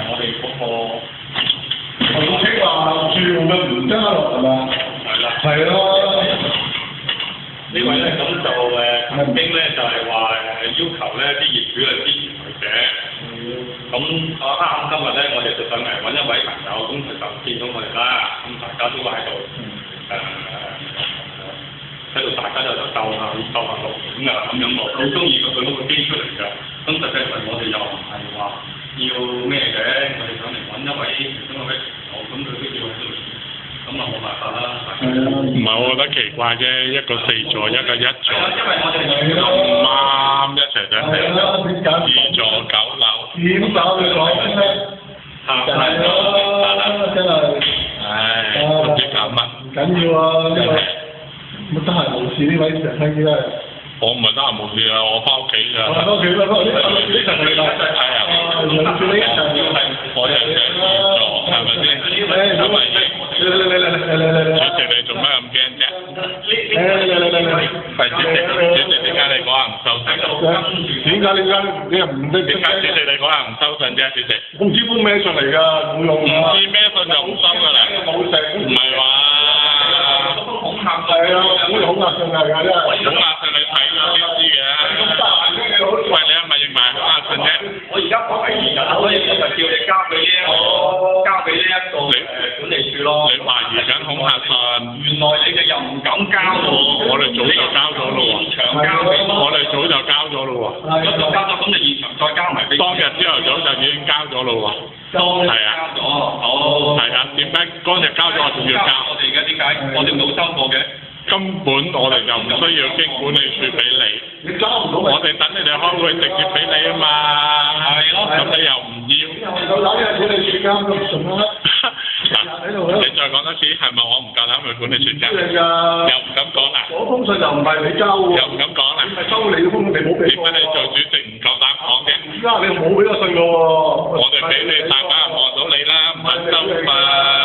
我哋嗰個好似話住嘅唔加落係嘛？係啦。係咯。呢位咧咁就曾經咧就係話要求咧啲業主去支持佢嘅。咁啱今日咧，我哋就上嚟揾一位朋友，咁佢就見到我哋啦。咁大家都喺度大家就鬥下錄影啊咁樣喎，好中意佢攞個機出嚟㗎。咁實際上我哋又唔係話要咩嘅，我哋上嚟揾一位其中一位朋友，咁佢都要喺度。咁啊冇辦法啦。唔係，我覺得奇怪啫，一個4座，一個1座，因為我哋咁啱一齊上嚟，2座9樓。點搞佢講咧？係咯，真係。唉，唔知搞乜。唔緊要啊，呢個乜得閒無事呢位常聽啲啦。我唔係得閒無事啊，我翻屋企㗎。我翻屋企啦，翻屋企呢層嚟啦。係啊。兩住呢一層要係。我又上2座，係咪先？係咪先？主席你做咩咁驚啫？係主席點解你嗰下唔收信？點解你又唔得？點解主席你嗰下唔收信啫？主席。我唔知封咩信嚟㗎，冇用㗎。唔知咩信就唔收㗎啦。冇食。唔係話。恐嚇係啊，好恐嚇信嚟㗎真係。恐嚇信你睇咗先知嘅。喂，你係咪認為恐嚇信啫？我而家懷疑緊，所以我就叫你交俾呢一個管理處咯。你懷疑緊恐嚇信？原來你哋又唔敢交喎。我哋早就交咗咯喎。現場交俾我哋早就交咗咯喎。咁就交咗，咁你現場再交埋俾。當日朝頭早就已經交咗咯喎。係啊。交咗，好。係啊，點解當日交咗我仲要交？我哋而家點解我哋冇收過嘅？根本我哋就唔需要經管理處俾你。你交唔到我哋等你哋開會直接俾你啊嘛。係咯。咁你又唔要？夠膽嘅管理處交咁順啦。嗱，你再講多次，係咪我唔夠膽去管理處交？㗎。又唔敢講啦。嗰封信就唔係你交喎。又唔敢講啦。係收你嘅封，你冇俾。點解你做主席唔夠膽講嘅？而家你冇俾個信㗎喎。我哋俾你，大家望到你啦，唔肯收嘛，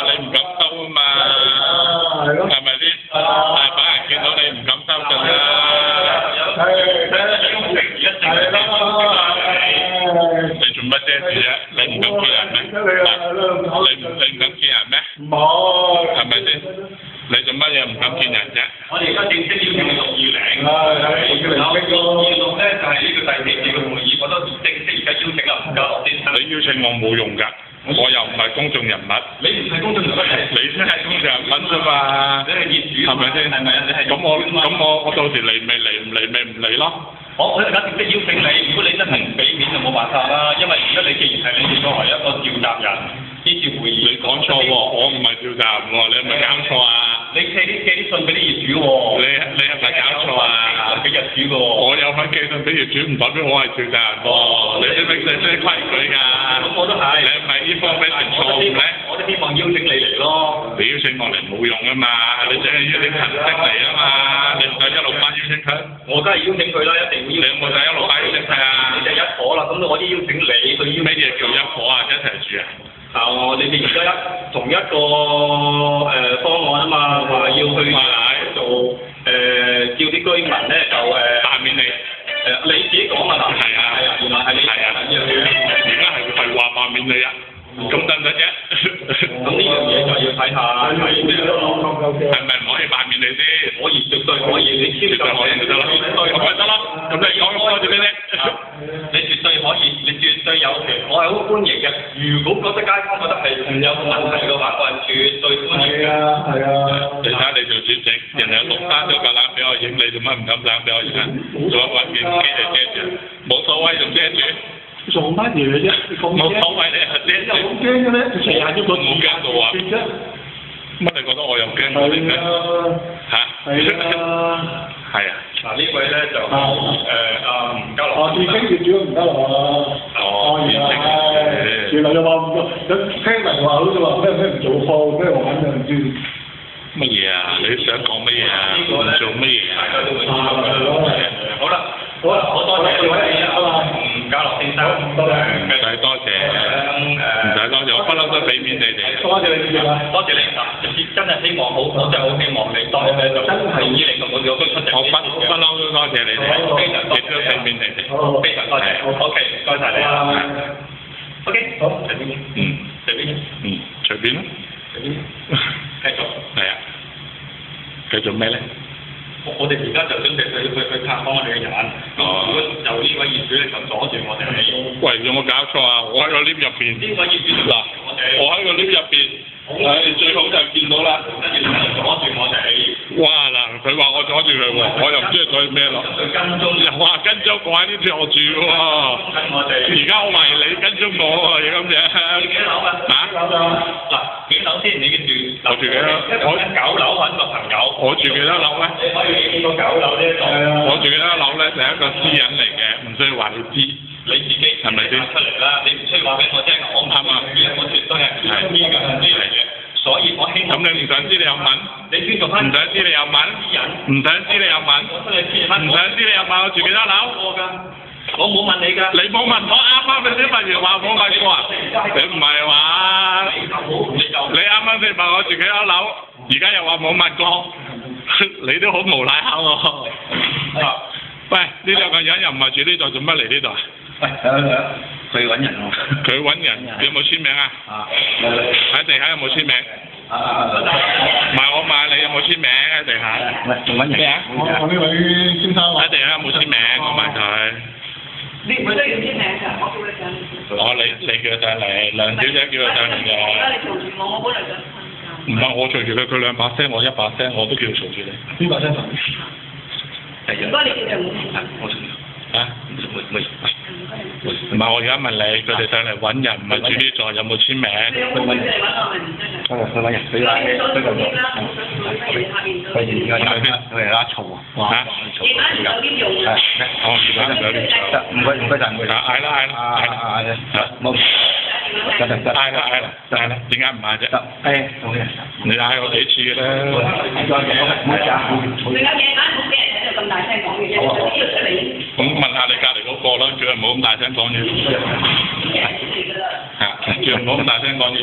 你唔敢收啊嘛。係咯。係咪先？大把人見到你唔敢收㗎啦。你做乜遮住啫？你唔敢見人咩？你唔敢見人咩？唔好。係咪先？你做乜嘢唔敢見人啫？我哋而家正式邀請你620。620咧就係呢個第4次嘅會議，我都正式而家邀請啊吳家樂先生。你邀請我冇用㗎，我又唔係公眾人物。你唔係公眾人物，你先係公眾人物啫嘛。你係業主，係咪先？係咪啊？你係。咁我到時嚟咪嚟，唔嚟咪唔嚟咯。我而家正式邀請你，如果你真係唔俾面就冇辦法啦，因為而家你既然係你哋作為一個召集人，呢次會議。你講錯喎，我唔係召集人喎，你係咪搞錯啊？你寄啲信俾啲業主喎。你係咪搞錯啊？俾業主嘅喎。我有份寄信俾業主，唔代表我係召集人喎。你識唔識規矩㗎？咁我都係。你係咪呢方面成錯誤咧？我都希望邀請你嚟咯。你邀請我嚟冇用啊嘛，你只係邀請陳星嚟啊嘛，你唔使168邀請佢。我梗係邀請佢啦，一定會邀請。你有冇使168邀請佢啊？你就一伙啦，咁我啲邀請你去邀。咩嘢叫一伙啊？一齊住啊？你哋而家同一個方案啊嘛，話要去做叫啲居民咧就罷免你。你自己講啊嗱。係啊，原來係你。係啊。而家係話罷免你啊？咁得唔得啫？咁呢樣嘢就要睇下係咩咯？係咪唔可以罷免你先？可以，絕對可以，你簽就可以就得啦。咁咪得咯？咁你講咁多做咩啫？你絕對可以，你絕對有權，我係好歡迎嘅。如果覺得街坊覺得係有問題嘅話，我係絕對歡迎嘅。係啊。你睇下你做主席，人哋6單都夠膽俾我影，你做乜唔敢膽俾我影啊？做乜揾件機嚟遮住？冇所謂，仲遮住？做乜嘢啫？冇所謂你係遮住。好驚嘅咩？成日要個冇驚到啊！乜你覺得我又驚過你咩？嚇？係啊。係啊。嗱呢位咧就吳家樂。自稱業主唔得啦。原來就話唔得，聽聞話好似話咩唔做貨，咩玩就唔知。乜嘢啊？你想講乜嘢啊？唔做乜嘢啊？大家都會知道嘅。好啦，好多謝呢位吳家樂先生。多謝。唔使多謝。唔使多謝，我不嬲都俾面你哋。多謝你哋啦。多謝你嗱，真係希望我真係好希望你當日咧就用以嚟同我哋都出席。我不嬲都多謝你哋，亦都俾面你哋。非常多謝。OK，唔該晒你。OK，好，隨便，嗯隨便，嗯，隨便啦。隨便，繼續。係啊，繼續咩咧？我哋而家就準備去探訪我哋嘅人。如果就呢位業主咧就阻住我哋。喂，有冇搞錯啊？我喺個 lift 入邊。呢位業主嗱，我喺個 lift 入邊，最好就見到啦。跟住就阻住我哋。哇嗱，佢話我阻住佢喎，我又唔知佢阻住咩咯。佢跟蹤。又話跟蹤我喺呢條住喎。跟我哋。而家我懷疑你跟蹤我喎，咁樣。你幾樓啊？嗱，幾樓先？你住？我住幾樓？我9樓揾個朋友。我住幾多樓咧？你可以見到9樓呢一度。我住幾多樓咧？就係一個私隱嚟嘅，唔需要話你知。你自己係咪先出嚟啦？你唔需要話俾我聽，我唔啱啊我絕對係唔知㗎呢樣嘢。所以我希望咁你唔想知你又問？你尊重翻唔想知你又問？唔想知你又問？我真係知翻。唔想知你又問我住幾多樓？我冇問你㗎。你冇問我，啱啱你先問完話冇問過啊？你唔係話？你啱啱先問我住幾多樓，而家又話冇問過，你都好無賴下喎。喂，呢兩個人又唔係住呢度，做乜嚟呢度啊？喂，佢揾人喎。佢揾人，你有冇簽名啊？喺地下有冇簽名？唔係我問你有冇簽名喺地下？喂，仲揾人？咩啊？我呢位先生喺地下有冇簽名？我問佢。你唔需要簽名㗎，我叫佢上嚟。哦，你叫佢上嚟，梁小姐叫佢上嚟嘅。而家你嘈住我，我本來想瞓覺。唔係我嘈住佢，佢兩把聲，我一把聲，我都叫佢嘈住你。邊把聲？唔該，你叫佢唔好我啊？唔該你。唔係我而家問你，佢哋上嚟揾人，唔係住呢座，有冇簽名？你有冇去嚟揾我？係唔真係？佢揾人，佢拉佢拉嘈啊！嚇？夜晚唔酒店用啊？哦，而家唔使呢座。唔該曬，嗌啦，冇，嗌啦，點解唔嗌啫？好嘅，你嗌我幾次嘅咧？你有夜晚唔好俾人喺度咁大聲講嘢啫，呢度出嚟。咁問下你隔離嗰個啦，叫佢唔好咁大聲講嘢。嚟㗎啦。係，叫佢唔好咁大聲講嘢。